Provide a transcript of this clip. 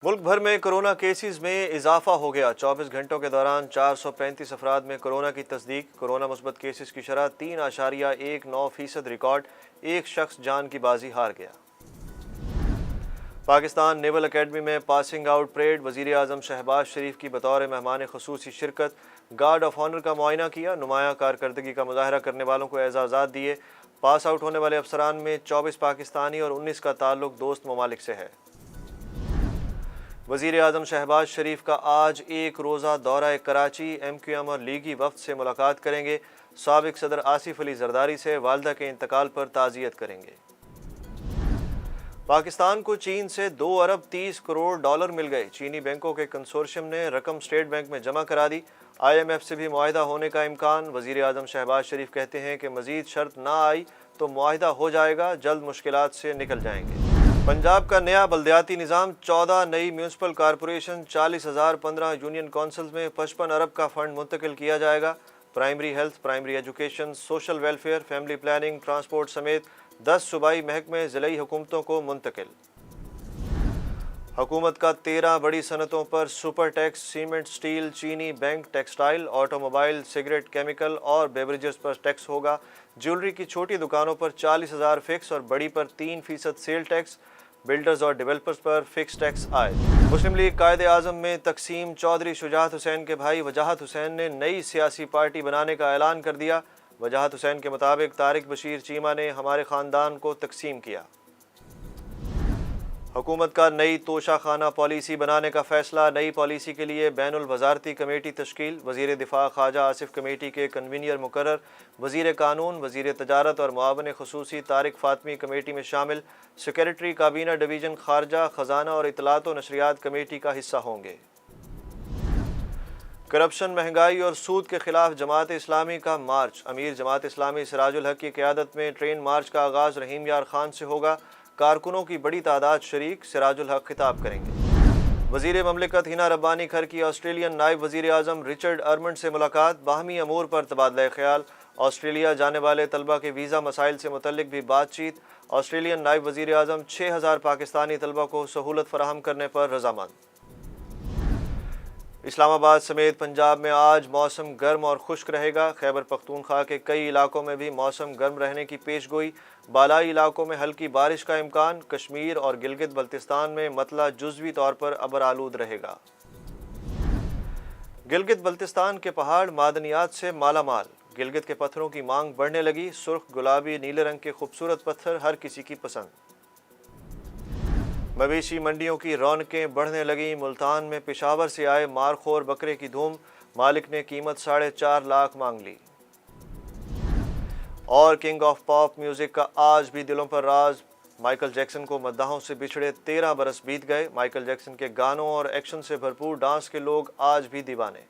मुल्क भर में कोरोना केसेस में इजाफा हो गया। 24 घंटों के दौरान 435 अफराद में कोरोना की तस्दीक। कोरोना मुस्बत केसेस की शरह 3.19% रिकॉर्ड। एक शख्स जान की बाजी हार गया। पाकिस्तान नेवल अकेडमी में पासिंग आउट परेड। वज़ीर आज़म शहबाज शरीफ की बतौर मेहमान खसूसी शिरकत। गार्ड ऑफ ऑनर का मुआयना किया। नुमाया कारकर्दगी का मुजाहरा करने वालों को एजाज़ात दिए। पास आउट होने वाले अफसरान में 24 पाकिस्तानी और 19 का ताल्लुक दोस्त ममालिक से है। वज़ीर आज़म शहबाज शरीफ का आज एक रोज़ा दौरा कराची। MQM और लीगी वफ्द से मुलाकात करेंगे। साबिक सदर आसिफ अली जरदारी से वालदा के इंतकाल पर ताज़ियत करेंगे। पाकिस्तान को चीन से 2 अरब 30 करोड़ डॉलर मिल गए। चीनी बैंकों के कंसोर्शियम ने रकम स्टेट बैंक में जमा करा दी। IMF से भी मुआहिदा होने का इम्कान। वज़ीर आज़म शहबाज शरीफ कहते हैं कि मज़ीद शर्त ना आई तो मुआहिदा हो जाएगा, जल्द मुश्किलात से निकल जाएंगे। पंजाब का नया बल्दियाती निज़ाम। 14 नई म्यूनसिपल कॉरपोरेशन, 40,015 यूनियन काउंसिल्स में 55 अरब का फंड मुंतकिल किया जाएगा। Primary health, primary education, social welfare, family planning, transport समेत 10 सूबाई महकमे ज़िलाई हुकूमतों को मुंतकिल। हुकूमत का 13 बड़ी सनतों पर सुपर टैक्स। सीमेंट, स्टील, चीनी, bank, textile, automobile, cigarette, chemical और बेवरेजेस पर टैक्स होगा। ज्वेलरी की छोटी दुकानों पर 40,000 फिक्स और बड़ी पर 3% सेल टैक्स। बिल्डर्स और डेवलपर्स पर फिक्स टैक्स आए। मुस्लिम लीग कायदे आज़म में तकसीम। चौधरी शुजात हुसैन के भाई वजाहत हुसैन ने नई सियासी पार्टी बनाने का ऐलान कर दिया। वजाहत हुसैन के मुताबिक तारिक बशीर चीमा ने हमारे ख़ानदान को तकसीम किया। हुकूमत का नई तोशाखाना पॉलिसी बनाने का फैसला। नई पॉलिसी के लिए बैनुल वज़ारती कमेटी तश्कील। वज़ीर दिफा ख्वाजा आसिफ कमेटी के कन्वीनियर मुकर्रर। वज़ीर कानून, वज़ीर तजारत और मुआवन खसूसी तारिक फातमी कमेटी में शामिल। सेक्रेटरी काबीना डिवीज़न खारजा, ख़जाना और इतलात व नशरियात कमेटी का हिस्सा होंगे। करप्शन, महंगाई और सूद के खिलाफ जमात इस्लामी का मार्च। अमीर जमात इस्लामी सिराजुल हक की क़यादत में ट्रेन मार्च का आगाज़ रहीम यार खान से होगा। कारकुनों की बड़ी तादाद शरीक। सिराजुल हक खिताब करेंगे। वज़ीर ममलिकत हिना रब्बानी खर की ऑस्ट्रेलियन नायब वज़ीर आज़म रिचर्ड अर्मंड से मुलाकात। बाहमी अमूर पर तबादला ख्याल। ऑस्ट्रेलिया जाने वाले तलबा के वीज़ा मसाइल से मुतल्लिक भी बातचीत। ऑस्ट्रेलियन नायब वज़ीर आज़म 6,000 पाकिस्तानी तलबा को सहूलत फराहम करने पर रजामंद। इस्लामाबाद समेत पंजाब में आज मौसम गर्म और खुश्क रहेगा। खैबर पख्तूनख्वा के कई इलाकों में भी मौसम गर्म रहने की पेशगोई। बालाई इलाकों में हल्की बारिश का इम्कान। कश्मीर और गिलगित बल्तिस्तान में मतला जुज़वी तौर पर अबर आलूद रहेगा। गिलगित बल्तिस्तान के पहाड़ मादनियात से माला माल। गिलगित के पत्थरों की मांग बढ़ने लगी। सुर्ख, गुलाबी, नीले रंग के खूबसूरत पत्थर हर किसी की पसंद। मवेशी मंडियों की रौनकें बढ़ने लगी। मुल्तान में पेशावर से आए मारखोर बकरे की धूम। मालिक ने कीमत 4.5 लाख मांग ली। और किंग ऑफ पॉप म्यूजिक का आज भी दिलों पर राज। माइकल जैक्सन को मद्दाहों से बिछड़े 13 बरस बीत गए। माइकल जैक्सन के गानों और एक्शन से भरपूर डांस के लोग आज भी दीवाने।